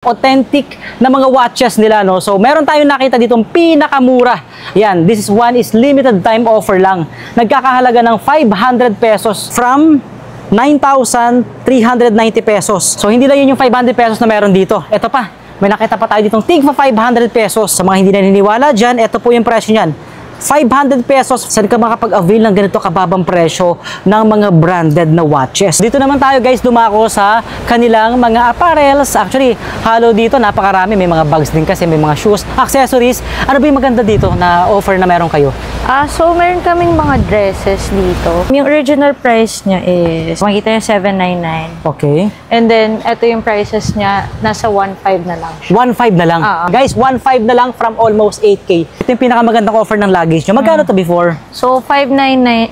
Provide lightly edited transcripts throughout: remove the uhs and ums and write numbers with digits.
authentic na mga watches nila, no? So meron tayong nakita ditong pinakamura. Yan, this one is limited time offer lang. Nagkakahalaga ng 500 pesos from 9,390 pesos. So hindi lang yun yung 500 pesos na meron dito. Ito pa, may nakita pa tayo ditong tig pa 500 pesos. Sa mga hindi naniniwala dyan, ito po yung presyo niyan. 500 pesos, saan ka makapag-avail ng ganito kababang presyo ng mga branded na watches. Dito naman tayo guys dumako sa kanilang mga apparels. Actually, halo dito, napakarami. May mga bags din kasi, may mga shoes, accessories. Ano ba yung maganda dito na offer na meron kayo? So meron kaming mga dresses dito. Yung original price niya is, makikita niyo 799. Okay. And then, ito yung prices niya, nasa 1.5 na lang siya. 1.5 na lang. Guys, 1.5 na lang from almost 8K. Ito yung pinakamagandang offer ng luggage nyo. Magkano to before? So, 5,990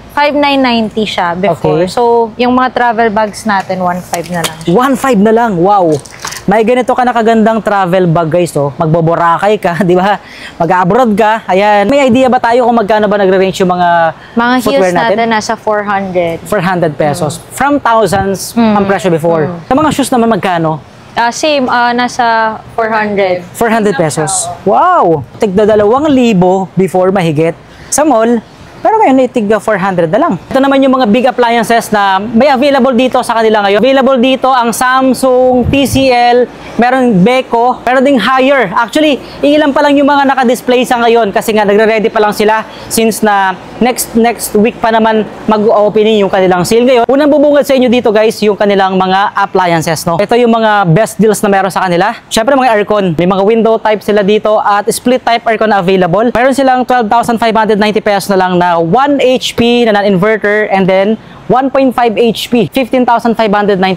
siya before. Okay. So, yung mga travel bags natin, 1.5 na lang siya. 1.5 na lang. Wow. May ganito ka na kagandang travel bag guys, oh. Magboborakay ka, di ba? Mag-abroad ka. Ayan. May idea ba tayo kung magkano ba nagre-range yung mga heels natin nasa 400. 400 pesos. From thousands ang presyo before. Sa mga shoes naman magkano? Same, nasa 400. 400 pesos. Wow! Tigda 2,000 before mahigit. Sa mall, pero ngayon itigda 400 na lang. Ito naman yung mga big appliances na may available dito sa kanila ngayon. Available dito ang Samsung, TCL, meron Beko, meron ding Haier. Actually, ilan pa lang yung mga naka-display sa ngayon kasi nga nagre-ready pa lang sila since na next week pa naman mag-opening yung kanilang sale ngayon. Unang bubungad sa inyo dito guys, yung kanilang mga appliances, no? Ito yung mga best deals na meron sa kanila. Syempre mga aircon, may mga window type sila dito at split type aircon na available. Meron silang 12,590 pesos na lang na 1 HP na non-inverter and then 1.5 HP, 15,590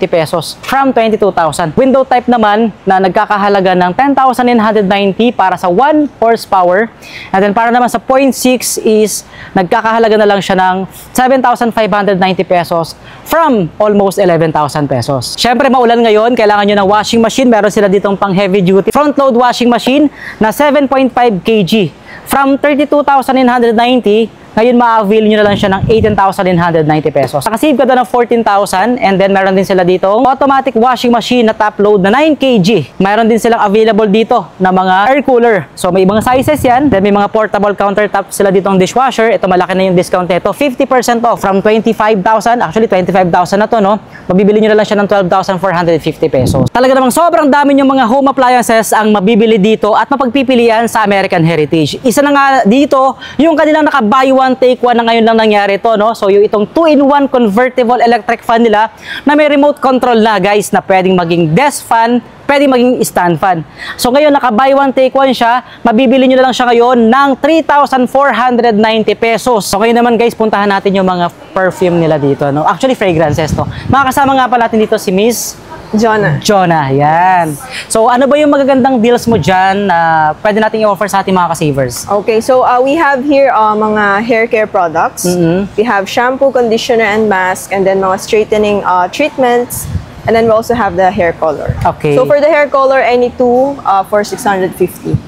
pesos from 22,000. Window type naman na nagkakahalaga ng 10,990 para sa 1 horsepower. And then para naman sa 0.6 is nagkakahalaga na lang siya ng 7,590 pesos from almost 11,000 pesos. Syempre maulan ngayon, kailangan nyo ng washing machine. Meron sila ditong pang heavy duty front load washing machine na 7.5 kg. From 32,990, ngayon ma-avail nyo na lang siya ng 18,990 pesos. Nakasave ka doon ng 14,000 and then meron din sila dito automatic washing machine na top load na 9 kg. Meron din silang available dito na mga air cooler. So may mga sizes yan. Then may mga portable countertop sila dito ng dishwasher. Ito malaki na yung discount nito. 50% off from 25,000. Actually 25,000 na to, no? Mabibili nyo na lang siya ng 12,450 pesos. Talaga namang sobrang dami yung mga home appliances ang mabibili dito at mapagpipilian sa American Heritage. Isa na nga dito yung kanilang naka-buy one take one na ngayon lang nangyari to, no? So yung itong 2-in-1 convertible electric fan nila na may remote control na guys na pwedeng maging desk fan, pwedeng maging stand fan. So ngayon naka buy one take one siya, mabibili nyo na lang siya ngayon ng 3,490 pesos. So ngayon naman guys, puntahan natin yung mga perfume nila dito, no? Actually fragrances to. Makakasama nga pala natin dito si Miss Jonah, yan. So, ano ba yung magagandang deals mo dyan na pwede natin i-offer sa ating mga ka-savers? Okay, so we have here mga hair care products. We have shampoo, conditioner, and mask, and then mga straightening treatments. And then we also have the hair color. Okay. So for the hair color, any two for 650.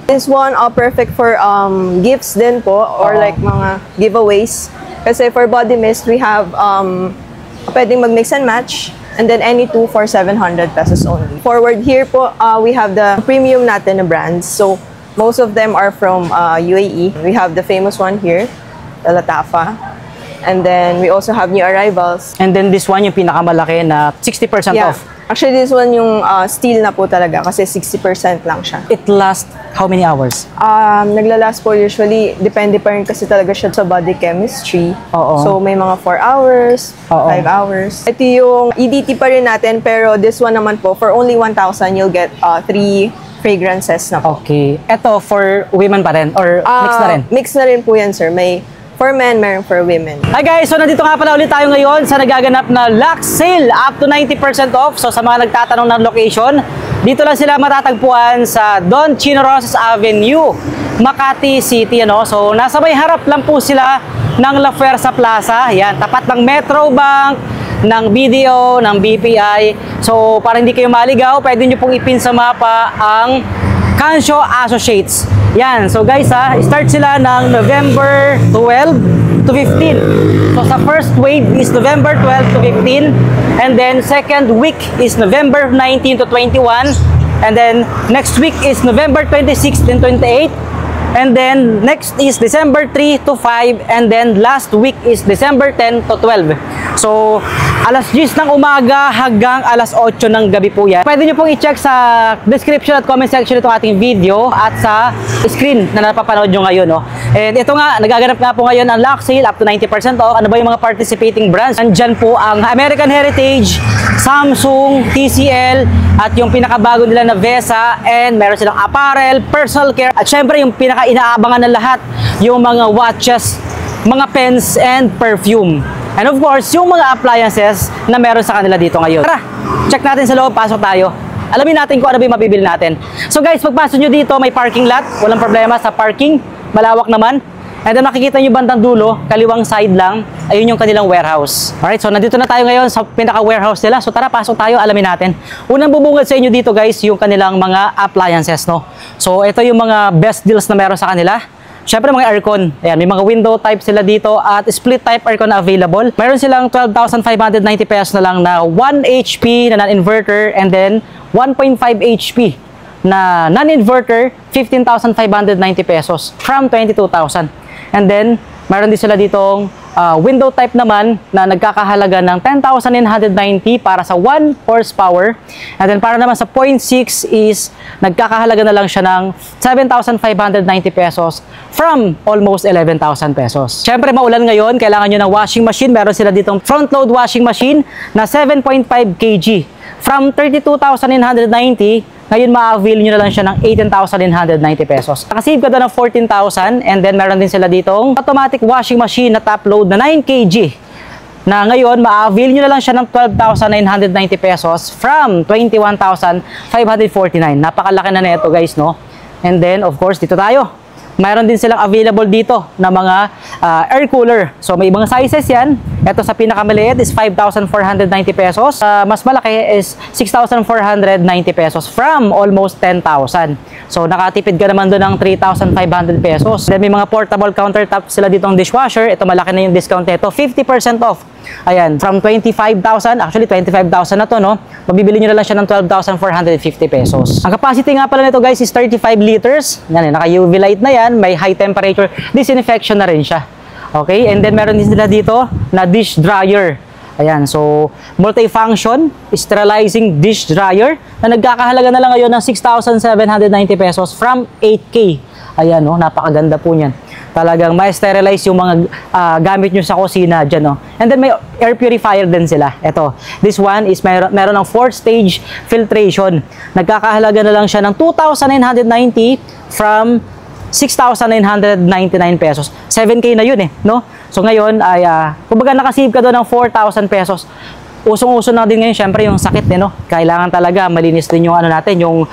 This one perfect for gifts din po or like mga giveaways. Kasi for body mist, we have pwedeng mag-mix and match. And then any two for 700 pesos only. Forward here po, we have the premium natin na brands. So most of them are from UAE. We have the famous one here, the Latafa. And then we also have new arrivals. And then this one yung pinakamalaki na 60% off. Actually, this one yung steel na po talaga kasi 60% lang siya. It lasts how many hours? Naglalast po usually, depende pa rin kasi talaga siya sa body chemistry. Oo. So may mga 4 hours, 5 hours. Ito yung EDT pa rin natin pero this one naman po, for only 1,000 you'll get 3 fragrances na po. Okay. Ito for women pa rin or mix na rin? Mix na rin po yan sir. May for men, meron for women. Hi guys! So nandito nga pala ulit tayo ngayon sa nagaganap na Lux Sale up to 90% off. So sa mga nagtatanong ng location, dito lang sila matatagpuan sa Don Chino Rosas Avenue, Makati City. Ano? So nasa may harap lang po sila ng La Fuerza Plaza. Yan, tapat ng Metro Bank, ng BDO, ng BPI. So para hindi kayo maligaw, pwede nyo pong ipin sa mapa ang Cancio Associates. Yan. So guys start sila ng November 12 to 15. So sa first wave is November 12 to 15. And then second week is November 19 to 21. And then, next week is November 26 and 28. And then, next is December 3 to 5. And then, last week is December 10 to 12. So, alas 10 ng umaga hanggang alas 8 ng gabi po yan. Pwede nyo pong i-check sa description at comment section itong ating video at sa screen na napapanood nyo ngayon. No? And ito nga, nagaganap nga po ngayon ang lock sale up to 90% off. Ano ba yung mga participating brands? Andyan po ang American Heritage, Samsung, TCL, at yung pinakabago nila na VESA, and meron silang apparel, personal care, at syempre yung pinaka-inaabangan ng lahat, yung mga watches, mga pens, and perfume. And of course, yung mga appliances na meron sa kanila dito ngayon. Tara, check natin sa loob, pasok tayo. Alamin natin kung ano ba yung mabibili natin. So guys, pagpasok nyo dito, may parking lot. Walang problema sa parking. Malawak naman. And then makikita nyo bandang dulo, kaliwang side lang, ayun yung kanilang warehouse. Alright, so nandito na tayo ngayon sa pinaka-warehouse nila. So tara, pasok tayo, alamin natin. Unang bubungad sa inyo dito guys, yung kanilang mga appliances, no? So ito yung mga best deals na meron sa kanila. Syempre mga aircon. Ayan, may mga window type sila dito at split type aircon na available. Meron silang 12,590 pesos na lang na 1 HP na non-inverter, and then 1.5 HP na non-inverter, 15,590 pesos from 22,000. And then, meron din sila ditong window type naman na nagkakahalaga ng 10,990 para sa 1 horsepower. And then, para naman sa 0.6 is nagkakahalaga na lang siya ng 7,590 pesos from almost 11,000 pesos. Siyempre, maulan ngayon, kailangan nyo ng washing machine. Meron sila ditong front load washing machine na 7.5 kg. From 32,990, ngayon ma-avail nyo na lang siya ng 18,990 pesos. Nakasave ka doon ng 14,000, and then meron din sila ditong automatic washing machine na top load na 9 kg. Na ngayon, ma-avail nyo na lang siya ng 12,990 pesos from 21,549. Napakalaki na nito guys, no? And then, of course, dito tayo. Mayroon din silang available dito na mga air cooler. So may ibang sizes yan. Ito sa pinakamaliit is 5,490 pesos. Mas malaki is 6,490 pesos from almost 10,000. So nakatipid ka naman doon ng 3,500 pesos. Then may mga portable countertop sila dito ng dishwasher. Ito malaki na yung discount nito. 50% off. Ayan, from 25,000, actually 25,000 na to, no? Mabibili nyo na lang siya ng 12,450 pesos. Ang capacity nga pala nito guys is 35 liters. Yan, naka-UV light na yan. May high temperature disinfection na rin siya. Okay, and then meron din sila dito na dish dryer. Ayan, so multifunction sterilizing dish dryer na nagkakahalaga na lang ngayon ng 6,790 pesos from 8K. Ayan, no, napakaganda po niyan. Talagang ma-sterilize yung mga gamit nyo sa kusina dyan, no? And then may air purifier din sila. Ito, this one is meron ng 4-stage filtration. Nagkakahalaga na lang siya ng 2,990 from 6,999 pesos. 7K na yun eh, no? So ngayon ay kumbaga nakasave ka doon ng 4,000 pesos. Usong-uso na din ngayon syempre yung sakit eh, no? Kailangan talaga malinis din yung ano natin, yung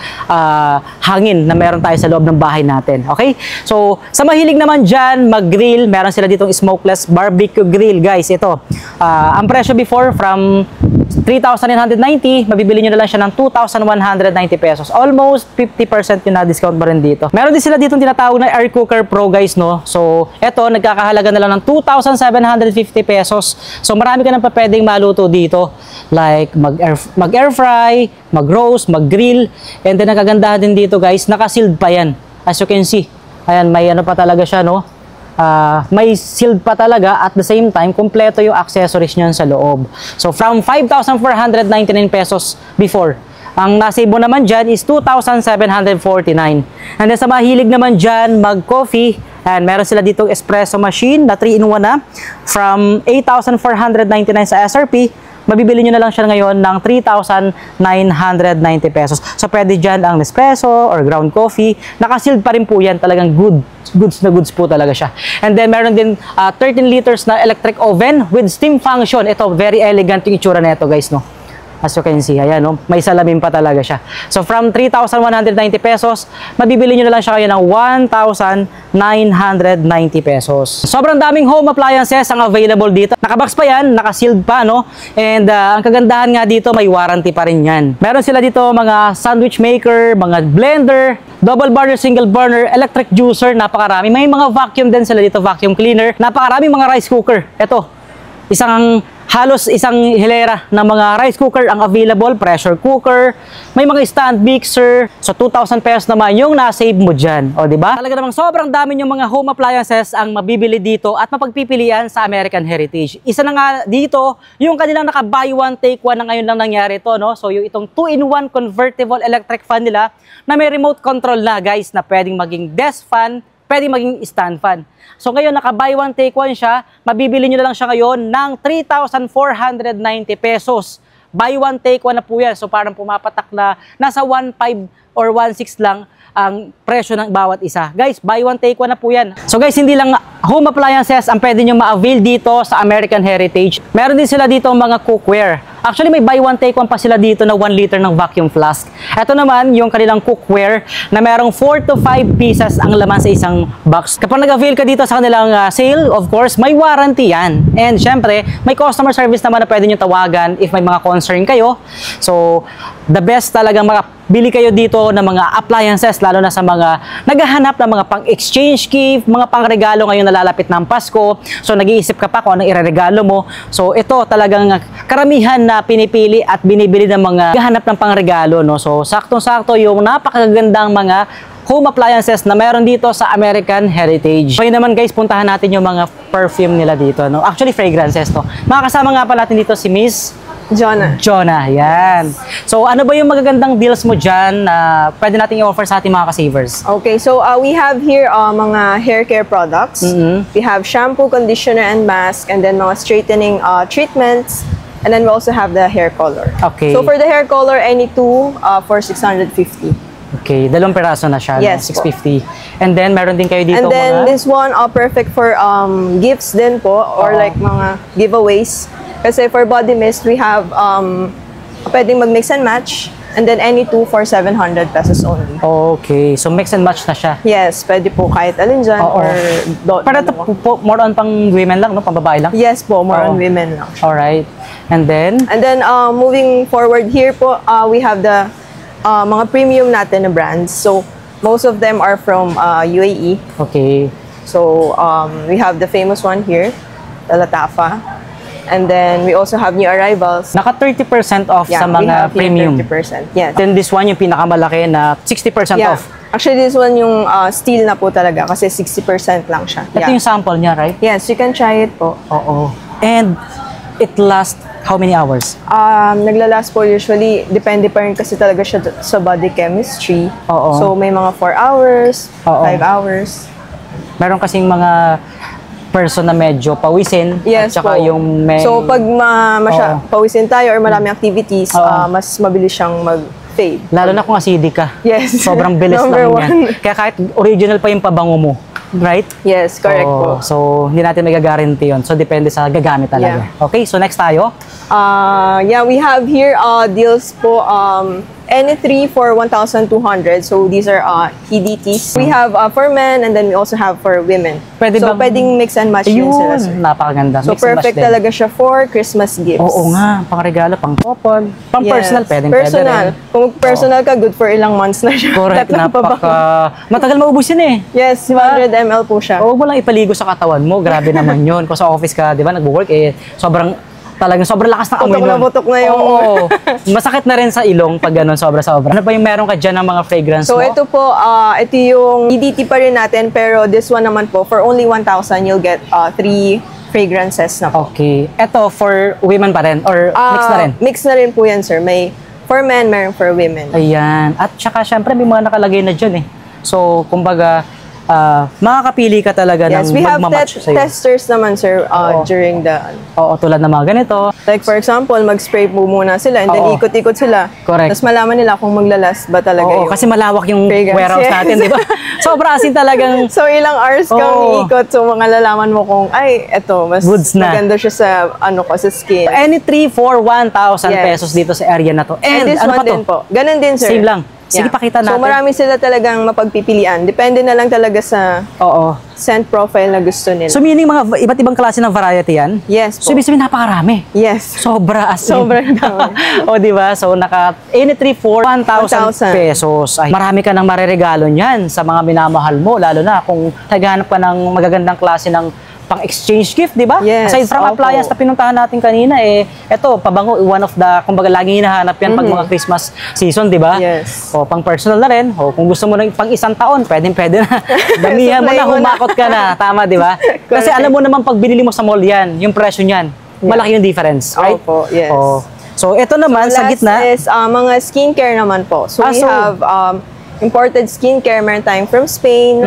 hangin na meron tayo sa loob ng bahay natin. Okay? So, sa mahilig naman dyan, mag-grill, meron sila ditong smokeless barbecue grill, guys. Ito, ang presyo before from 3,990, mabibili nyo na lang siya ng 2,190 pesos. Almost 50% yung na-discount mo rin dito. Meron din sila dito tinatawag na air cooker pro, guys, no? So, eto, nagkakahalaga na lang ng 2,750 pesos. So, marami ka nang pa pwedeng maluto dito. Like, mag-air fry, mag-roast, mag-grill. And then, nakagandahan din dito, guys, naka-sealed pa yan. As you can see. Ayan, may ano pa talaga siya, no? May sealed pa talaga, at the same time, kompleto yung accessories niyan sa loob. So, from 5,499 pesos before, ang nasave mo naman dyan is 2,749. And then sa mahilig naman dyan, mag-coffee, and meron sila ditong espresso machine na 3-in-1 na, from 8,499 sa SRP, mabibili nyo na lang siya ngayon ng 3,990 pesos. So, pwede dyan ang Nespresso or ground coffee. Naka-sealed pa rin po yan. Talagang goods na goods po talaga siya. And then, meron din 13 liters na electric oven with steam function. Ito, very elegant yung itsura na ito, guys, no? As you can see, ayan, no? May salamin pa talaga siya. So, from 3,190 pesos, mabibili nyo na lang siya kayo ng 1,990 pesos. Sobrang daming home appliances ang available dito. Nakabox pa yan, naka-sealed pa, no? And ang kagandahan nga dito, may warranty pa rin yan. Meron sila dito mga sandwich maker, mga blender, double burner, single burner, electric juicer, napakarami. May mga vacuum din sila dito, vacuum cleaner, napakarami mga rice cooker. Ito, isang halos isang hilera ng mga rice cooker ang available, pressure cooker, may mga stand mixer. So 2,000 pesos naman yung na-save mo dyan. O diba? Talaga namang sobrang dami yung mga home appliances ang mabibili dito at mapagpipilian sa American Heritage. Isa na nga dito, yung kanilang naka buy one take one na ngayon lang nangyari to, no? So yung itong 2-in-1 convertible electric fan nila na may remote control na, guys, na pwedeng maging desk fan, pwedeng maging stand fan. So ngayon, naka buy one take one siya, mabibili nyo na lang siya ngayon ng 3,490 pesos. Buy one take one na po yan. So parang pumapatak na nasa 1.5 or 1.6 lang ang presyo ng bawat isa. Guys, buy one take one na po yan. So guys, hindi lang home appliances ang pwede nyo ma-avail dito sa American Heritage. Meron din sila dito mga cookware. Actually, may buy one take one pa sila dito na 1 liter ng vacuum flask. Ito naman yung kanilang cookware na merong 4 to 5 pieces ang laman sa isang box. Kapag nag-avail ka dito sa kanilang sale, of course, may warranty yan. And syempre, may customer service naman na pwede nyo tawagan if may mga concern kayo. So, the best talagang makabili kayo dito ng mga appliances, lalo na sa mga naghahanap ng mga pang-exchange gift, mga pang-regalo ngayon na lalapit ng Pasko. So, nag-iisip ka pa kung anong ireregalo mo. So, ito talagang karamihan na pinipili at binibili ng mga naghahanap ng pang-regalo, no? So, saktong-sakto yung napakagandang mga home appliances na meron dito sa American Heritage. So, yun naman guys, puntahan natin yung mga perfume nila dito, no? Actually, fragrances, to. Makakasama nga pala natin dito si Miss Jonah, yan. So, ano ba yung magagandang deals mo dyan na pwede natin i-offer sa ating mga ka-savers? Okay, so we have here mga hair care products. We have shampoo, conditioner, and mask, and then mga straightening treatments. And then we also have the hair color. Okay. So for the hair color, any two for 650. Okay, 2 piraso na siya, Yes, no? 650. And then, meron din kayo dito And then mga... this one, perfect for gifts din po, or like mga giveaways. Kasi for body mist, we have pwedeng mag-mix and match. And then any two for 700 pesos only. Okay, so mix and match na siya. Yes, pwede po kahit alin dyan. Oo. Or Para ito po, more on pang women lang, no? Pang babae lang? Yes po, more Oo. on women lang. Alright. And then? And then moving forward here po, we have the mga premium natin na brands. So most of them are from UAE. Okay. So we have the famous one here, the Latafa. And then we also have new arrivals. Naka 30% off sa we mga have here premium. 30%. Yes. Then this one yung pinakamalaki na 60% Yeah. off. Actually, this one yung steel na po talaga kasi 60% lang siya. Ito yung sample niya, right? Yes, you can try it po. Oo. And it lasts how many hours? Naglalast po usually, depende pa rin kasi talaga siya sa body chemistry. Oo. So may mga 4 hours, Oo. 5 hours. Meron kasing mga person na medyo pawisin Yes at saka po. yung may... So pag Oo. pawisin tayo or maraming activities, Oo. mas mabilis siyang mag-fade. Lalo na kung acidic ka. Yes. Sobrang bilis Number lang yan. one. Kaya kahit original pa yung pabango mo. Right? Yes, correct po. So, hindi natin may guarantee yun. So, depende sa gagamit talaga. Yeah. Okay, so next tayo. Yeah, we have here deals po, any 3 for 1,200. So these are EDTs. We have for men and then we also have for women. Pwede so bang- pwedeng mix and match din sila, sir. Ayun, napakaganda. So Mix and match perfect din. talaga siya for Christmas gifts. Oo nga, pang regalo, pang couple, pang Yes. personal, pwede Personal. rin. Kung personal ka, good for ilang months na siya. Correct, Tatlo pa ba? matagal maubusin eh. Yes, 100 ml po siya. Huwag mo lang ipaligo sa katawan mo, grabe naman yun. Kung sa office ka, di ba, nag-work eh, sobrang lakas ng amoy Putok na nun. putok na yung... Oo. Masakit na rin sa ilong pag ganun, sobra-sobra. Ano pa yung meron ka dyan ng mga fragrance So mo? ito po, ito yung EDT pa rin natin, pero this one naman po, for only 1,000, you'll get 3 fragrances na po. Okay. Ito for women pa rin? Or mix na rin? Mix na rin po yan, sir. May for men, meron for women. Ayan. At saka syempre may mga nakalagay na dyan eh. So, kumbaga, makakapili ka talaga Yes, ng we have magmamatch sa'yo. testers naman, sir, Oo. during the... Oo, tulad ng mga ganito. Like for example, mag-spray po muna sila and then Oo. ikot-ikot sila. Correct. Tapos malaman nila kung maglalast ba talaga Oo, yung... kasi malawak yung fragrance. warehouse Yes. natin, di ba? Sobra asin talagang So ilang hours kang Oo. iikot, so malalaman mo kung, ay, eto, mas Goods na. maganda siya sa, sa skin. any 3 for 1,000 Yes. pesos dito sa area na to. And And this ano one pa to? din po. Ganun din, sir. Same lang. Sige, pakita natin. So marami sila talagang mapagpipilian. Depende na lang talaga sa Oo. scent profile na gusto nila. So meaning mga iba't ibang klase ng variety yan? Yes So po. ibig sabihin napakarami. Yes. Sobra asin. Sobrang dami. O di ba? So naka any 3 for 1,000 1,000 pesos. Ay, marami ka nang mareregalo niyan sa mga minamahal mo, lalo na kung naghahanap ka ng magagandang klase ng pang exchange gift, di ba? Yes, Aside from opo. appliance na pinuntahan natin kanina, eto, pabango, one of the, kumbaga, laging hinahanap yan pag mga Christmas season, di ba? Yes. O, pang personal na rin. O, kung gusto mo na pang isang taon, pwede na. Damihan mo na, Supply mo na. humakot ka na. Tama, di ba? Kasi alam mo naman, pag binili mo sa mall yan, yung presyo niyan, malaki yung difference, right? Opo, yes. O, so, ito naman, sa Last gitna, is mga skincare naman po. So we so- have imported skincare, meron tayong from Spain,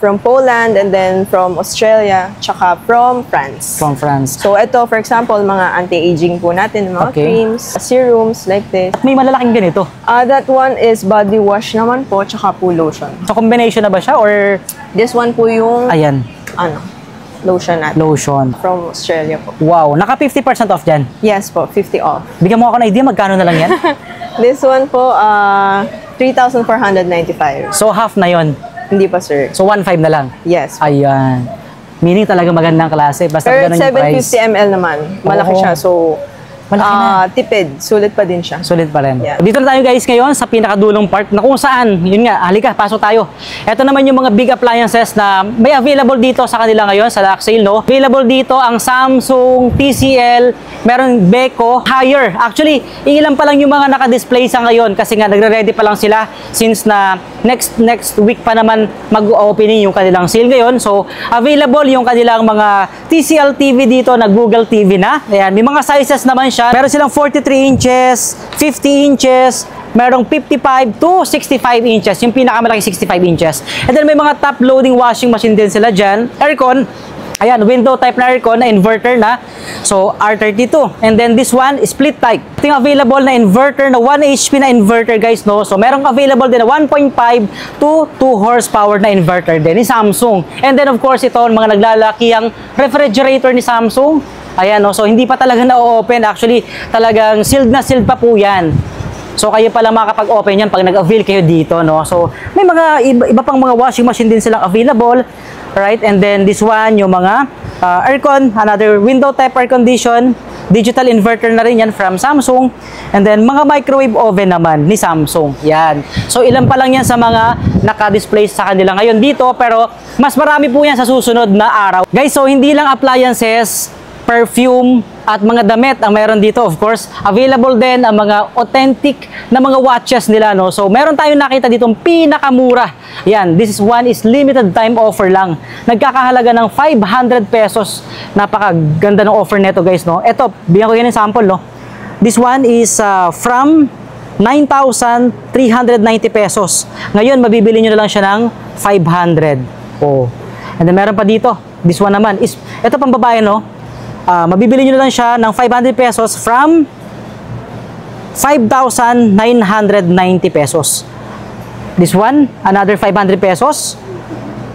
from Poland, and then from Australia, tsaka from France. from France. So ito, for example, mga anti-aging po natin, mga Okay. creams, serums, like this. May malalaking ganito. That one is body wash naman po, tsaka po lotion. So, combination na ba siya or, This one po yung, ayan, lotion natin. lotion. From Australia po. Wow, naka 50% off dyan. Yes po, 50 off. Bigyan mo ako ng idea, magkano na lang yan? This one po, 3,495. So, half na yon. Hindi pa, sir. So, 1.5 na lang. Yes. Ayan. Meaning talaga magandang klase. Basta Pero ganun yung price. 750 ml naman. Malaki Oo. siya. So, Malaki na. tipid. Sulit pa din siya. Sulit pa rin. Yeah. Dito na tayo guys ngayon sa pinakadulong part na kung saan, yun nga, halika, pasok tayo. Ito naman yung mga big appliances na may available dito sa kanila ngayon sa Lax Sale, no? Available dito ang Samsung, TCL, meron Beko, Haier. Actually, ilan pa lang yung mga naka-display sa ngayon kasi nga nagre-ready pa lang sila since na next week pa naman mag-opening yung kanilang sale ngayon. So, available yung kanilang mga TCL TV dito na Google TV na. Ayan, may mga sizes naman siya. Meron silang 43 inches, 50 inches, merong 55 to 65 inches, yung pinakamalaki 65 inches. And then may mga top loading washing machine din sila dyan. Aircon, ayan, window type na aircon na inverter na. So, R32. And then this one, split type. Ito yung available na inverter na 1 HP na inverter guys, no? So, merong available din na 1.5 to 2 horsepower na inverter din ni Samsung. And then of course, ito, mga naglalakihang refrigerator ni Samsung. Ayan, no? So, hindi pa talaga na-open. Actually, talagang sealed na sealed pa po yan. So, kayo pala makakapag-open yan pag nag-avail kayo dito, no? So, may mga iba pang mga washing machine din silang available, right? And then, this one, yung mga aircon, another window type air condition, digital inverter na rin yan from Samsung. And then, mga microwave oven naman ni Samsung. Yan. So, ilan pa lang yan sa mga naka-display sa kanila ngayon dito, pero mas marami po yan sa susunod na araw. Guys, so, hindi lang appliances, perfume, at mga damit ang meron dito, of course. Available din ang mga authentic na mga watches nila, no? So, meron tayong nakita ditong pinakamura. Yan, this one is limited time offer lang. Nagkakahalaga ng 500 pesos. Napakaganda ng offer nito, guys, no? Ito, bigyan ko yan ng sample, no? This one is from 9,390 pesos. Ngayon, mabibili nyo na lang siya ng 500. Oh. And then, meron pa dito. This one naman is, ito pang babae, no? Mabibili nyo na lang siya ng 500 pesos from 5,990 pesos. This one, another 500 pesos.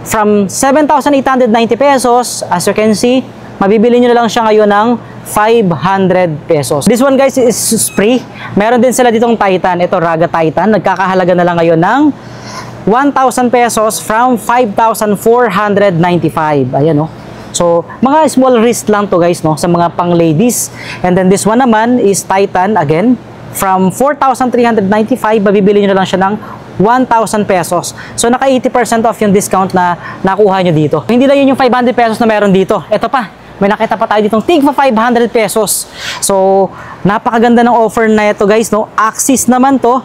From 7,890 pesos, as you can see, mabibili nyo na lang siya ngayon ng 500 pesos. This one guys is free. Meron din sila ditong Titan. Ito, Raga Titan. Nagkakahalaga na lang ngayon ng 1,000 pesos from 5,495. Ayan, no? So, mga small wrist lang to guys, no? Sa mga pang ladies. And then this one naman is Titan again. From 4,395, mabibili nyo lang siya ng 1,000 pesos. So, naka 80% off yung discount na nakuha nyo dito. Hindi lang yun yung 500 pesos na meron dito. Ito pa, may nakita pa tayo ditong tig pa 500 pesos. So, napakaganda ng offer na ito guys, no? Axis naman to.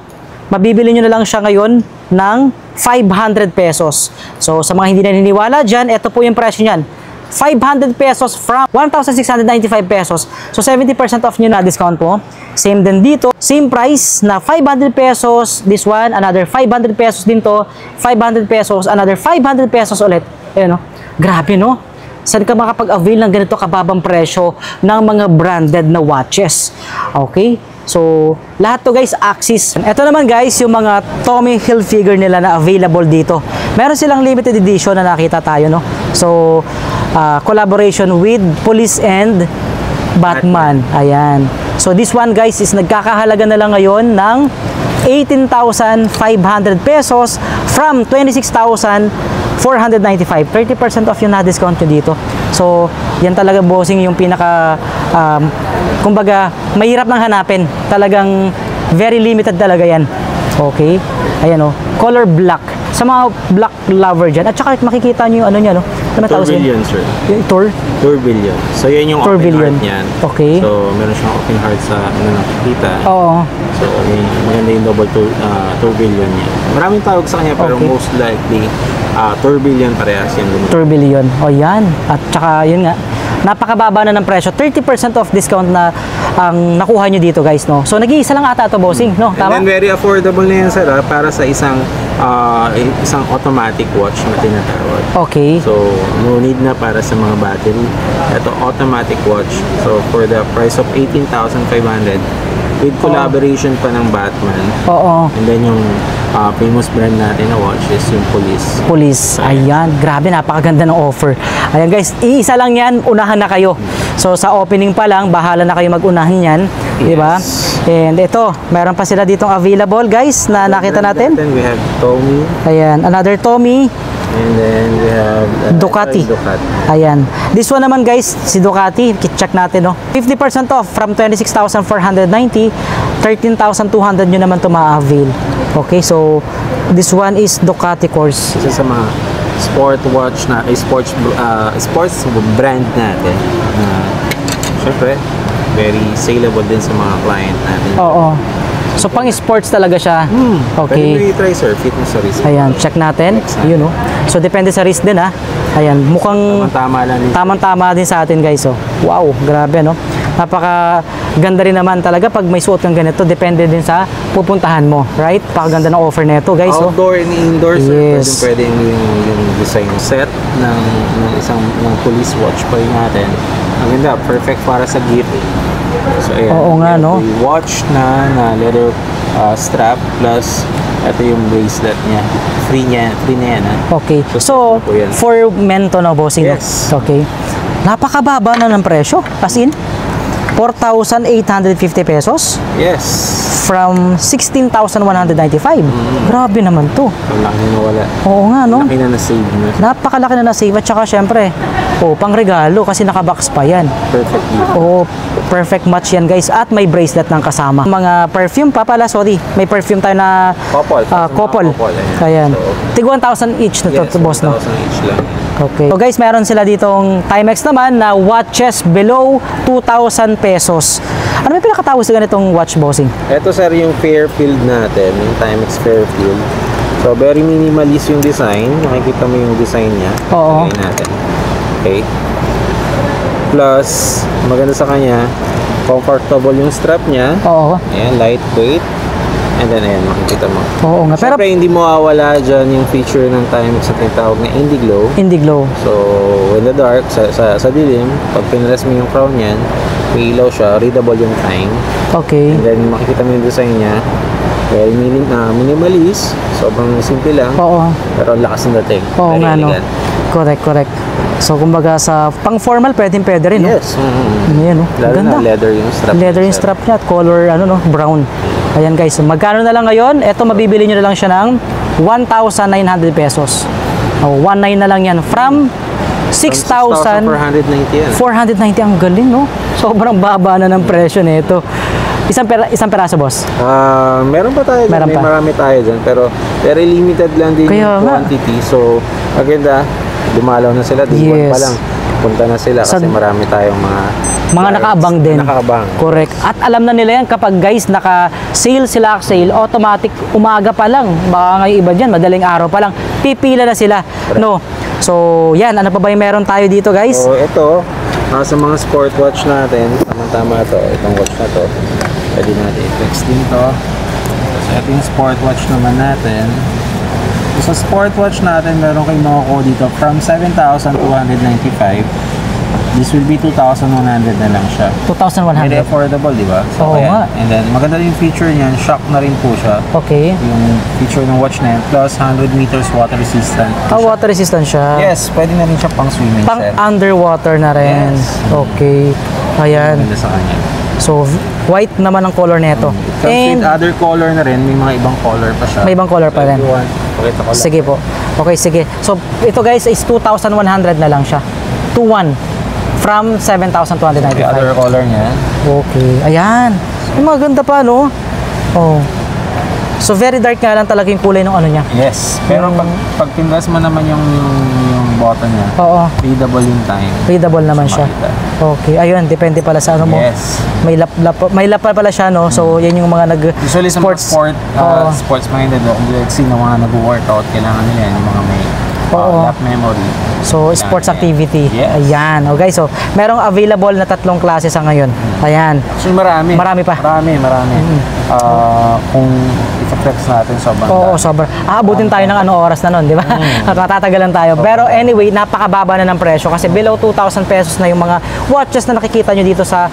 Mabibili nyo na lang siya ngayon ng 500 pesos. So, sa mga hindi naniniwala dyan, ito po yung presyo nyan. 500 pesos from 1,695 pesos. So, 70% off nyo na discount po. Same din dito. Same price na 500 pesos. This one, another 500 pesos din to. 500 pesos, another 500 pesos ulit. Ayan, no? Grabe, no? Saan ka makapag-avail ng ganito kababang presyo ng mga branded na watches? Okay? So, lahat to guys, Axis. Ito naman guys, yung mga Tommy Hilfiger nila na available dito. Meron silang limited edition na nakita tayo, no? So, collaboration with Police and Batman. Ayan. So, this one guys is nagkakahalaga na lang ngayon ng 18,500 pesos from 26,495. 30% off yung na-discount nyo dito. So, yan talaga bossing yung pinaka, kumbaga, mahirap nang hanapin. Talagang very limited talaga yan. Okay? Ayan o, color black. Sa mga black lover dyan. At saka makikita nyo yung ano niya, no? Ano tawag siya? Tourbillon, sir. Yung tour? Tourbillon. So, yan yung Tourbillon. open heart niyan. Okay. So, meron siyang open heart sa ano nakikita. Oo. So, maganda yung double tourbillon niya. Maraming tawag sa kanya, pero Okay. most likely, tourbillon parehas yan. Tourbillon. O yan. At saka yun nga, napakababa na ng presyo. 30% off discount na ang nakuha nyo dito guys, no? So nag-iisa lang ata ito, bossing, no? And Tama? then very affordable na yan, sir, para sa isang automatic watch na tinatawag. Okay. So, no need na para sa mga battery. Ito, automatic watch. So, for the price of 18,500 with collaboration pa ng Batman. Oo. And then yung famous brand natin na watch is yung Police. Police. Ayan. Grabe, napakaganda ng offer. Ayan guys, iisa lang yan, unahan na kayo. So sa opening pa lang, bahala na kayo mag-unahan yan. Di ba? And ito, meron pa sila ditong available guys na nakita natin. Then we have Tommy. Ayan, another Tommy. And then we have Ducati. Ducati. Ayan. This one naman guys, si Ducati. Check natin, no? 50% off from 26,490. 13,200 nyo naman ito ma-avail. Okay, so this one is Ducati course. Isa sa mga sport watch na sports brand natin. Syempre, very saleable din sa mga client natin. Oo. So pang sports talaga siya. Okay. Pwede mo i-try, sir. Fitness sa wrist. Ayan, check natin. Yun, no? So depende sa wrist din, ha. Ayan, mukhang Tama lang din. tamang-tama din sa atin, guys. Oh. Wow, grabe, no? Napaka ganda rin naman talaga pag may suot kang ganito. Depende din sa pupuntahan mo, right? Napakaganda ng offer nito, guys. Oh. Outdoor and indoor, sir. Yes. Pwede yung design set ng isang police watch pa rin natin. Ang ganda, perfect para sa gift. So, ayan. Oo nga, no? Yung watch na leather strap plus ito yung bracelet niya. Free na yan, ha? Okay. So, po yan. for men to, no, bossing? no? Yes. Okay. Napakababa na ng presyo. As in, 4,850 pesos Yes. from 16,195. Grabe naman to. Ang laki na nawala. Oo nga, no? Laki na na-save na. Napakalaki na na-save at saka syempre, pang regalo kasi nakabox pa yan. Perfect gift. Oo, perfect match yan guys. At may bracelet ng kasama. Mga perfume pa pala, sorry. May perfume tayo na Couple. couple. Ayan. Ayan. So, Tig 1,000 each na to, yes, boss, no? 1,000 each lang. Okay. So guys, meron sila ditong Timex naman na watches below 2,000 pesos. Ano may pinakatawag sa ganitong watch, bossing? Ito, sir, yung Fairfield natin, yung Timex Fairfield. So, very minimalist yung design. Makikita mo yung design niya. Oo. Lagay natin. Okay. Plus, maganda sa kanya, comfortable yung strap niya. Oo. Ayan, lightweight. And then, ayan, makikita mo. Oo nga. Pero Siyempre, hindi mo mawawala dyan yung feature ng Timex na tinatawag na Indiglow. Indiglow. So, in the dark, sa dilim, pag pinalas mo yung crown yan, may ilaw siya, readable yung time. Okay. And then, makikita mo yung design niya. Very minimalist. Sobrang simple lang. Oo. Pero ang lakas ng dating. Oo Very nga, no? elegant. Correct. So, kumbaga sa pang-formal, pwede rin, no? Yes. Ayan, no? Lalo Ganda. na leather yung strap. Leather yung strap niya at color, brown. Ayan guys, so magkano na lang ngayon? Ito, mabibili nyo na lang siya ng 1,900 pesos. 1,900 na lang yan. From 6,490. 6,490 yan. Ang galing, no? Sobrang baba na ng presyo nito. Isang peraso, boss. Meron pa tayo dyan. Meron May pa. marami tayo dyan. Pero very limited lang din Kaya yung nga. quantity. So, maganda. Dumalaw na sila. Day one Yes. pa lang. Punta na sila kasi marami tayong mga clients nakaabang din. Nakaabang. Correct. At alam na nila yan kapag guys naka-sale sila, automatic umaga pa lang. Baka ngayon iba dyan, madaling araw pa lang. Pipila na sila. No? So, yan. Ano pa ba yung meron tayo dito guys? So, ito, sa mga sport watch natin, tama-tama ito, itong watch na to, pwede natin i-flex din to. So, ito yung sport watch naman natin. So, sa sport watch natin, meron kayong makukuha dito from 7,295. This will be 2,100 na lang siya. 2,100. Very affordable, di ba? So, Oo ayan. nga. And then, maganda rin yung feature niyan, shock na rin po siya. Okay. Yung feature ng watch na yan, plus 100 meters water resistant. Water resistant siya. Yes, pwede na rin siya pang swimming Pang set. underwater na rin. Yes. Okay. Ayan. Maganda sa kanya. So, white naman ang color nito. Comes And, with other color na rin. May mga ibang color pa siya. may ibang color pa rin. If you want, pakita ko lang. Sige po. Okay, sige. So, ito guys is 2,100 na lang siya. 2,100 from May 7,295. other color niya. Okay. Ayan. Yung maganda pa, no? Oh. So very dark nga lang talaga yung kulay ng ano niya. Yes. Pero pag pinras mo naman yung button niya, Oo. readable yung time. Readable naman siya. Makita. Okay, ayun, depende pala sa ano mo. Yes. May lap pala siya, no? So, yan yung mga Usually sa sports. mga Oo. sports-minded, let's see, na mga nag-workout, kailangan nila yan, yung mga may Oo. lap memory. So, sports activity. Yes. Ayan. Okay, so, merong available na 3 klase sa ngayon. Ayan. So, marami. Marami pa. Marami. Kung i-flex natin sobrang Oo, dami. sobrang. Abutin tayo ng ano oras na nun, di ba? Matatagalan tayo. Pero anyway, napakababa na ng presyo kasi below 2,000 pesos na yung mga watches na nakikita nyo dito sa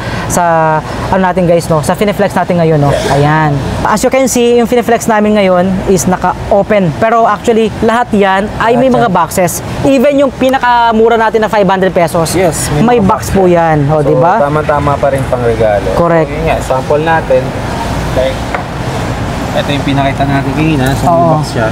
ano natin guys, no? Sa Fineflex natin ngayon, no? Ayan. As you can see, yung Fineflex namin ngayon is naka-open. Pero actually, lahat yan ay may mga boxes. Even yung pinakamura natin na 500 pesos, Yes, may mga box po yan. O, So, di ba? tama-tama pa rin pang regalo. Correct. So, yun nga, sample natin. Like, ito yung pinakita natin kanina. So, may Oo. box siya.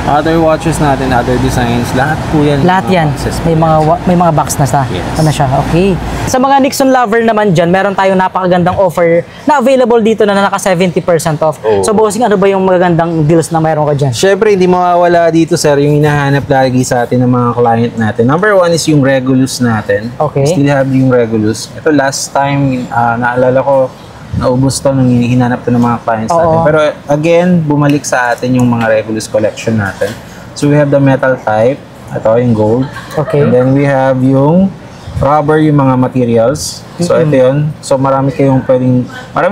Other watches natin, other designs, lahat po yan. Lahat yan. boxes po May mga box na sa Yes. ano siya. Okay. Sa mga Nixon lover naman dyan, meron tayong napakagandang offer na available dito na naka 70% off. Oo. So bossing, ano ba yung magagandang deals na meron ka dyan? Siyempre, hindi mawawala dito, sir, yung hinahanap lagi sa atin ng mga client natin. Number 1 is yung Regulus natin. Okay. Still have yung Regulus. Ito, last time, naalala ko, naubos to nung hinanap to ng mga clients natin. Oo. Pero again, bumalik sa atin yung mga Regulus collection natin. So we have the metal type. Ito, yung gold. Okay. And then we have yung rubber, yung mga materials. So ito yun. So maraming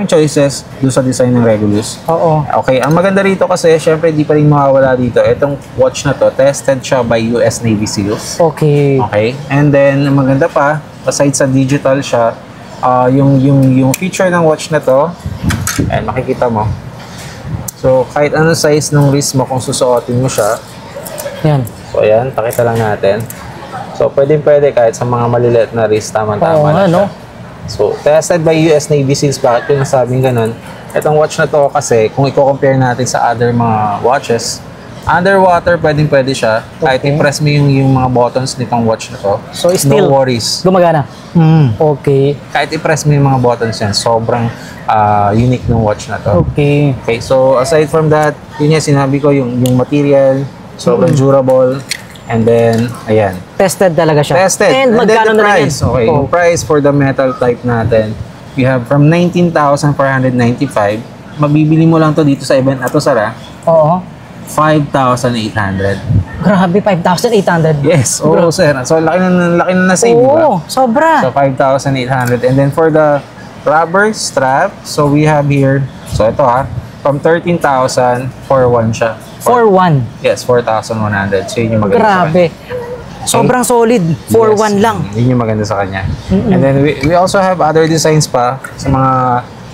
choices doon sa design ng Regulus. Oo. Okay, ang maganda rito kasi, syempre, di pa rin mawawala dito. Itong watch na to, tested siya by US Navy SEALs. Okay. Okay, and then, ang maganda pa, aside sa digital siya, yung feature ng watch na to, and makikita mo. So, kahit anong size ng wrist mo kung susuotin mo siya. Yan. So, ayan, pakita lang natin. So, pwede kahit sa mga maliliit na wrist, Oo tama-tama nga, na no? siya. So, tested by US Navy SEALs. Bakit yung nasabing ganun? Itong watch na to kasi, kung i-compare natin sa other mga watches, underwater, pwede siya. Kahit Okay. i-press mo yung mga buttons nitong watch na to, So, still, no worries. gumagana. Okay. Kahit i-press mo yung mga buttons yan, sobrang unique ng watch na to. Okay. Okay, so aside from that, yun yung sinabi ko, yung material, sobrang durable, and then, ayan. Tested talaga siya. Tested. And then magkano the na rin yan? price, okay, yung Oh. price for the metal type natin, we have from 19,495, mabibili mo lang to dito sa event na to, Sara, Oo. 5,800. Grabe, 5,800. Yes, oo, sir. So, laki na na-save, di ba? Oo, sobra. So, 5,800. And then for the rubber strap, so we have here, so ito from 13,000 for one siya. 4,100. Yes, 4,100. So, yun yung maganda sa Grabe. Sobrang solid. 4,100 lang. Yun yung maganda sa kanya. And then we also have other designs pa sa mga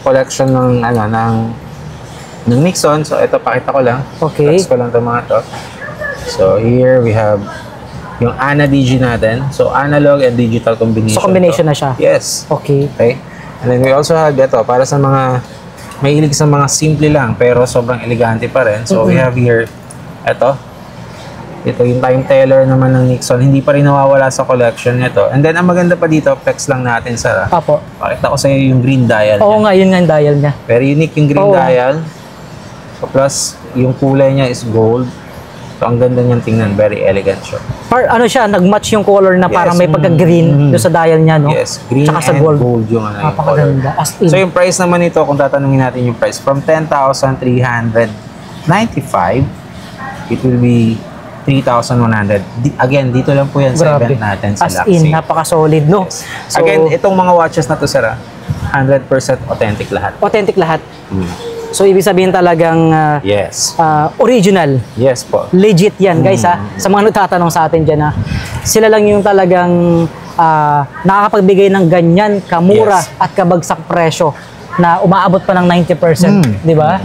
collection ng Nixon. So, ito pakita ko lang. Okay. Flex ko lang itong mga to. So, here we have yung ANA DG natin. So, analog and digital combination. So, combination to. na siya. Yes. Okay. Okay. And then we also have ito para sa mga mahilig sa mga simple lang pero sobrang elegante pa rin. So, we have here ito. Ito yung time teller naman ng Nixon. Hindi pa rin nawawala sa collection nito. And then, ang maganda pa dito, flex lang natin, Sara. Apo. Pakita ko sa iyo yung green dial Oo niya. nga, yun nga yung dial niya. Very unique yung green Oo. dial. So, plus, yung kulay niya is gold. So, ang ganda niyang tingnan. Very elegant siya. Ano siya, nag-match yung color na parang Yes. may pagka-green doon sa dial niya, no? Yes, green Tsaka sa and gold. gold yung ano yung color. Napakaganda. As in. So, yung price naman nito, kung tatanungin natin yung price, from 10,395, it will be 3,100. Again, dito lang po yan sa Grabe. event natin sa As Luxy. in, napaka-solid, no? So, Again, itong mga watches na to, Sara, 100% authentic lahat. authentic lahat. So, ibig sabihin talagang Yes. original. Yes po. Legit yan, guys, ha? Sa mga nagtatanong sa atin dyan, ha? Sila lang yung talagang nakakapagbigay ng ganyan kamura Yes. at kabagsak presyo na umaabot pa ng 90%, di ba?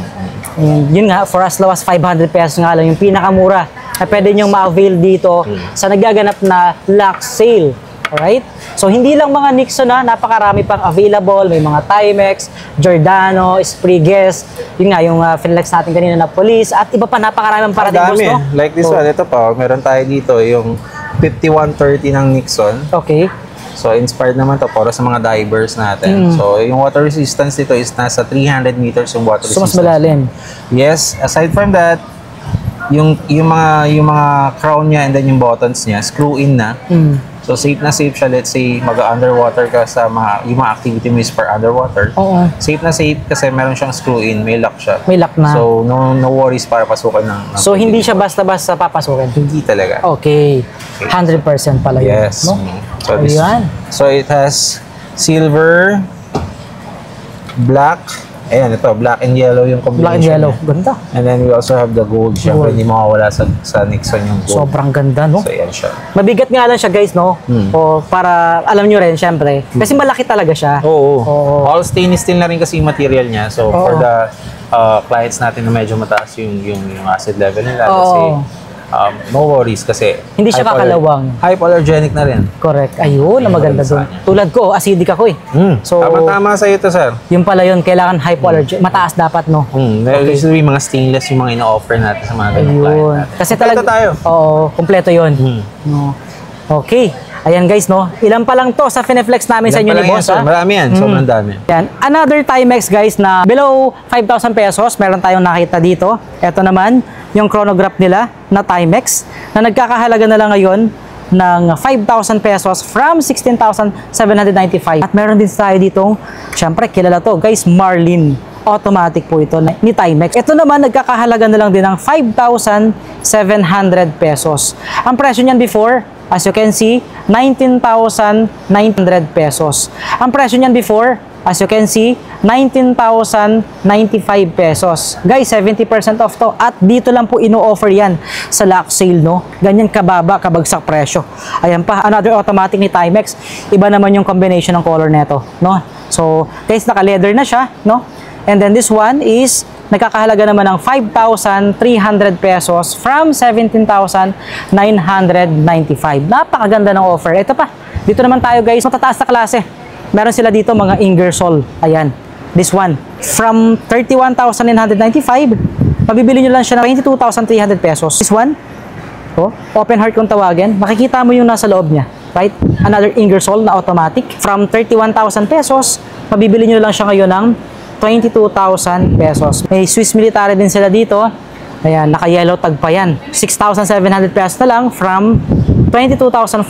Yun nga, for as low as 500 pesos nga lang, yung pinakamura na pwede nyong ma-avail dito sa nagaganap na Lux sale. Alright? So, hindi lang mga Nixon na, napakarami pang available. May mga Timex, Giordano, Sprigges, yun nga, yung Finlex natin kanina na police, at iba pa napakaraming parating boss, Dami. no? Like this So, one, ito pa, meron tayo dito, yung 5130 ng Nixon. Okay. So, inspired naman to para sa mga divers natin. So, yung water resistance dito is nasa 300 meters yung water So, mas resistance. malalim. Yes, aside from that, yung mga crown niya and then yung buttons niya, screw in na. So, safe na safe siya. Let's say, mag-underwater ka sa yung mga activity mo is for underwater. Oo. Safe na safe kasi meron siyang screw in, may lock siya. May lock na. So, no worries para pasukan ng So, hindi siya basta-basta papasukin. Hindi talaga. Okay. 100% pala yun. Yes. No? So, Ayan. so, it has silver, black, ayan, ito, black and yellow yung combination. Black and yellow. niya. Ganda. And then we also have the gold. Siyempre, hindi mawawala sa Nixon yung gold. Sobrang ganda, no? So, ayan siya. Mabigat nga lang siya, guys, no? O, para alam nyo rin, syempre. Kasi malaki talaga siya. Oo. Oo. All stainless steel na rin kasi yung material niya. So, for the clients natin na medyo mataas yung acid level nila, kasi no worries kasi Hindi siya kakalawang. Hypoallergenic na rin. Correct. Ayun, ang maganda doon. Tulad ko, acidic ako eh. So, Tama-tama sa ito, sir. yung pala yun, kailangan hypoallergenic. Mataas dapat, no? Usually, mga stainless yung mga ina-offer natin sa mga ganung client Ayun. natin. Kasi Kompleto talaga, tayo. Oo, kompleto yun. No. Okay. Ayan guys, no? Ilan pa lang to sa Fineflex namin sa inyo ni boss, ha? Marami yan. Sobrang dami. Yan. Another Timex guys na below 5,000 pesos. Meron tayong nakita dito. Ito naman, yung chronograph nila na Timex na nagkakahalaga na lang ngayon ng 5,000 pesos from 16,795. At meron din tayo ditong, syempre kilala to guys, Marlin. Automatic po ito ni Timex. Ito naman nagkakahalaga na lang din ng 5,700 pesos. Ang presyo niyan before, as you can see, 19,900 pesos. Ang presyo niyan before, as you can see, 19,095 pesos. Guys, 70% off to. At dito lang po ino-offer yan sa lock sale, no? Ganyan kababa, kabagsak presyo. Ayan pa, another automatic ni Timex. Iba naman yung combination ng color neto, no? So, guys, naka-leather na siya, no? And then this one is nagkakahalaga naman ng 5,300 pesos from 17,995. Napakaganda ng offer. Ito pa. Dito naman tayo guys, matataas na klase. Meron sila dito mga Ingersoll. Ayan. This one. From 31,995, mabibili nyo lang siya ng 22,300 pesos. This one, open heart kung tawagin. Makikita mo yung nasa loob niya. Right? Another Ingersoll na automatic. From 31,000 pesos, mabibili nyo lang siya ngayon ng 22,000 pesos. May Swiss military din sila dito. Ayan, naka-yellow tag pa yan. 6,700 pesos na lang from 22,490.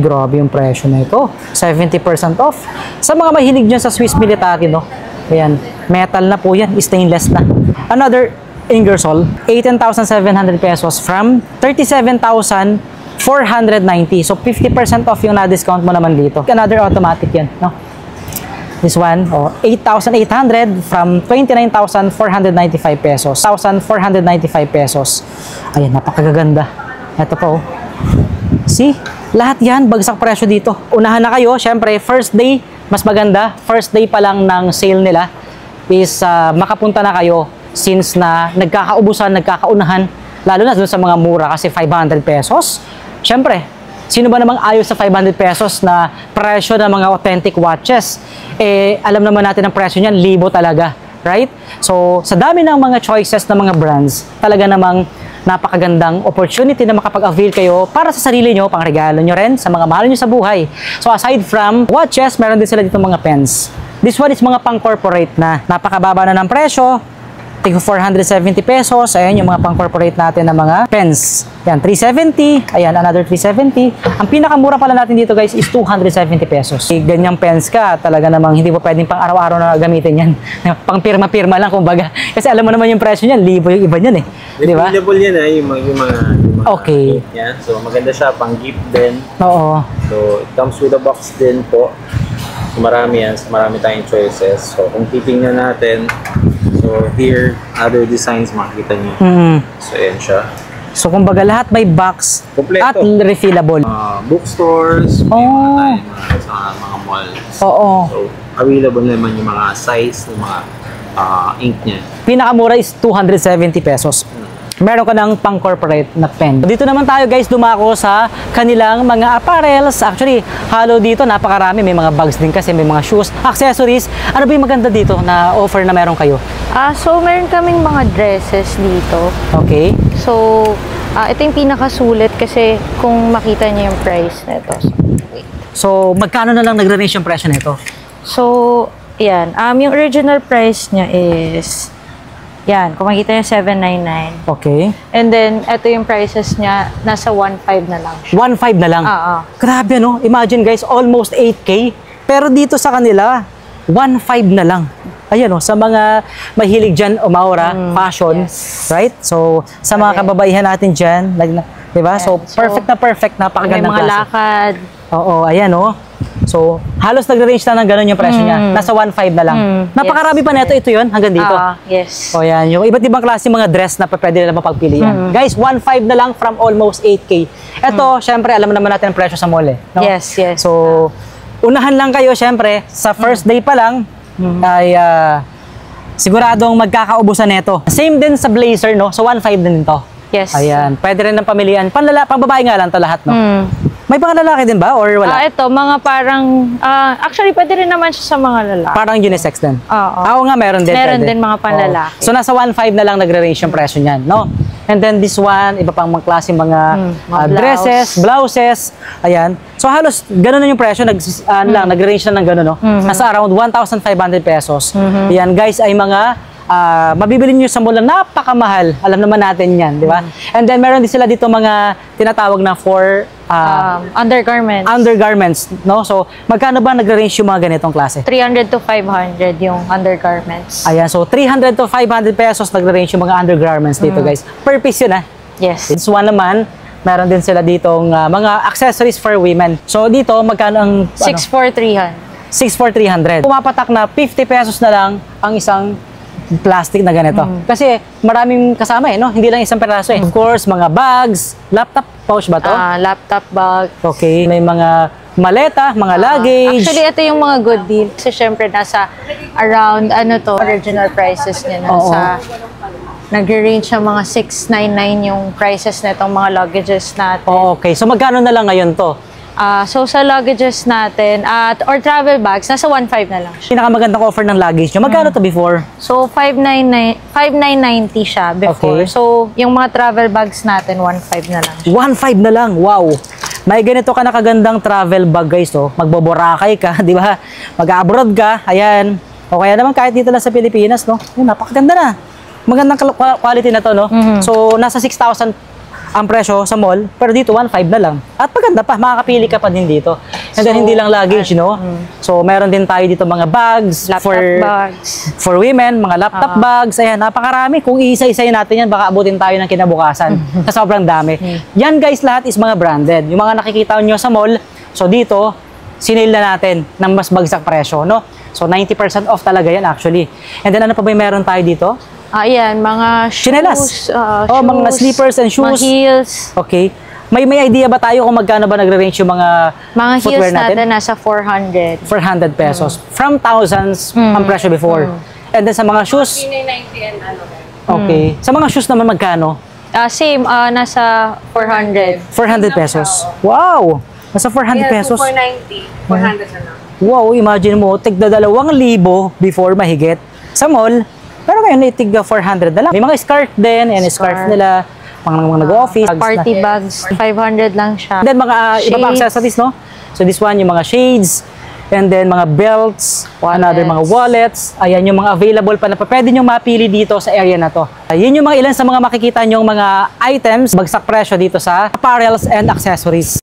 Grabe yung presyo na ito. 70% off. Sa mga mahilig dyan sa Swiss military, no? Ayan, metal na po yan. Stainless na. Another Ingersoll, 18,700 pesos from 37,490. So, 50% off yung na-discount mo naman dito. Another automatic yan, no? This one, 8,800 from 29,495 pesos. 1,495 pesos. Ayan, napakaganda. Ito po. See? Lahat yan, bagsak presyo dito. Unahan na kayo. Siyempre, first day, mas maganda. First day pa lang ng sale nila is makapunta na kayo since na nagkakaubusan, nagkakaunahan. Lalo na dun sa mga mura kasi 500 pesos. Siyempre, sino ba namang ayaw sa 500 pesos na presyo ng mga authentic watches? Eh, alam naman natin ang presyo niyan, libo talaga. Right? So, sa dami ng mga choices ng mga brands, talaga namang napakagandang opportunity na makapag-avail kayo para sa sarili nyo, pang regalo nyo rin sa mga mahal nyo sa buhay. So, aside from watches, meron din sila dito mga pens. This one is mga pang-corporate na. Napakababa na ng presyo. Tig 470 pesos. Ayan yung mga pang-corporate natin na mga pens. Ayan, 370. Ayan, another 370. Ang pinakamura pala natin dito guys is 270 pesos. Ganyang pens ka, talaga namang hindi mo pwedeng pang araw-araw na gamitin yan. Pang pirma-pirma lang kumbaga. Kasi alam mo naman yung presyo niyan, libo yung iba niyan eh. Di ba? Refillable yan yung mga Okay. yan. So, maganda siya pang gift din. Oo. So, it comes with a box din po. So, marami yan. So, marami tayong choices. So, kung titingnan natin, so here, other designs makikita niyo. So, ayan siya. So, kumbaga lahat may box Kompleto. at refillable. Bookstores, may mga tayo sa mga malls. Oo. So, available naman yung mga size ng mga ink niya. Pinakamura is 270 pesos. Meron ka ng pang-corporate na pen. Dito naman tayo guys, dumako sa kanilang mga apparels. Actually, halo dito, napakarami. May mga bags din kasi, may mga shoes, accessories. Ano ba yung maganda dito na offer na meron kayo? So, meron kaming mga dresses dito. Okay. So, ito yung pinakasulit kasi kung makita niyo yung price nito. So, wait. So, magkano na lang nagre-range yung presyo nito? So, yan. Yung original price niya is, yan, kung makita niyo, 799. Okay. And then, ito yung prices niya, nasa 1.5 na lang siya. 1.5 na lang. Oo. Grabe, no? Imagine guys, almost 8K. Pero dito sa kanila, 1.5 na lang. Ayan, no? Sa mga mahilig dyan, umaura, fashion, right? So, sa mga kababaihan natin dyan, di ba? So, perfect na, napakagandang May mga klase. lakad. Oo, ayan, no? So, halos nagre-range na ng ganun yung presyo niya. Nasa 1.5 na lang. Napakarami pa neto, ito yun, hanggang dito. Yes. O yan, yung iba't ibang klase mga dress na pwede nila mapagpilian. Guys, 1.5 na lang from almost 8K. Ito, syempre, alam naman natin ang presyo sa mall eh. No? Yes. So, unahan lang kayo, syempre, sa first day pa lang, ay siguradong magkakaubusan nito. Same din sa blazer, no? So, 1.5 din to. Yes. Ayan, pwede rin ng pamilihan. Pang-babae nga lang to lahat, no? May pang lalaki din ba or wala? Ito, mga parang, actually, pwede rin naman siya sa mga lalaki. Parang unisex din. Oo. Oo nga, meron din. Meron pwede. din mga panlalaki. Oo. So, nasa 1.5 na lang nagre-range yung presyo niyan, no? And then this one, iba pang mga klase mga mga dresses, blouses, ayan. So, halos ganun na yung presyo, nagre-range na ng ganun, no? Nasa around 1,500 pesos. Ayan, guys, ay mga mabibili nyo sa mall na napakamahal. Alam naman natin yan, di ba? And then, meron din sila dito mga tinatawag na for Undergarments. no? So, magkano ba nagre-range yung mga ganitong klase? 300 to 500 yung undergarments. Ayan, so 300 to 500 pesos nagre-range yung mga undergarments dito, guys. Per piece yun, Yes. This one naman, meron din sila ditong mga accessories for women. So, dito, magkano ang... 64300. 6,400. Pumapatak na 50 pesos na lang ang isang plastic na ganito. Kasi maraming kasama no? Hindi lang isang peraso Of course, mga bags, laptop pouch ba to? Laptop bag. Okay, may mga maleta, mga luggage. Actually, ito yung mga good deal. Kasi syempre, nasa around, original prices niya. Nag-range ng mga 699 yung prices na itong mga luggages natin. Okay, so magkano na lang ngayon to? So sa luggages natin, or travel bags, nasa 1.5 na lang siya. Pinakamagandang offer ng luggage nyo. Magkano to before? So 5,990 siya before. Okay. So yung mga travel bags natin, 1.5 na lang. 1.5 na lang. Wow. May ganito ka na kagandang travel bag, guys. Magboborakay ka, di ba? Mag-abroad ka. Ayan. O kaya naman kahit dito lang sa Pilipinas, no? Yun, napakaganda na. Magandang quality na to, no? So, nasa 6,000 ang presyo sa mall, pero dito 1.5 na lang. At maganda pa, makakapili ka pa din dito. And then hindi lang luggage, no? So meron din tayo dito mga bags Laptop bags. for women, mga laptop bags. Ayan, napakarami. Kung iisa-isayin natin yan, baka abutin tayo ng kinabukasan. Sa sobrang dami. Yan guys, lahat is mga branded. Yung mga nakikita nyo sa mall, so dito, sinale na natin ng mas bagsak presyo, no? So 90% off talaga yan actually. And then ano pa ba yung meron tayo dito? Ayan, mga shoes. Chinelas. Mga slippers and shoes. Mga heels. Okay. May idea ba tayo kung magkano ba nagre-range yung mga heels footwear natin nasa 400. 400 pesos. From thousands ang presyo before. And then sa mga shoes? 90 and Okay. Sa mga shoes naman magkano? Same, nasa 400. 400 pesos. Wow! Nasa 400 pesos. 490, 400 na lang. Wow, imagine mo, tigda 2,000 before mahigit sa mall. Pero ngayon, tigda 400 na lang. May mga skirt din, and scarf nila, mga nag-office. Party bags, 500 lang siya. Then mga iba pa Shades. accessories, no? So this one, yung mga shades, and then mga belts, another mga wallets. Ayan yung mga available pa na pwede nyo mapili dito sa area na to. Yun yung mga ilan sa mga makikita nyong mga items, bagsak presyo dito sa apparels and accessories.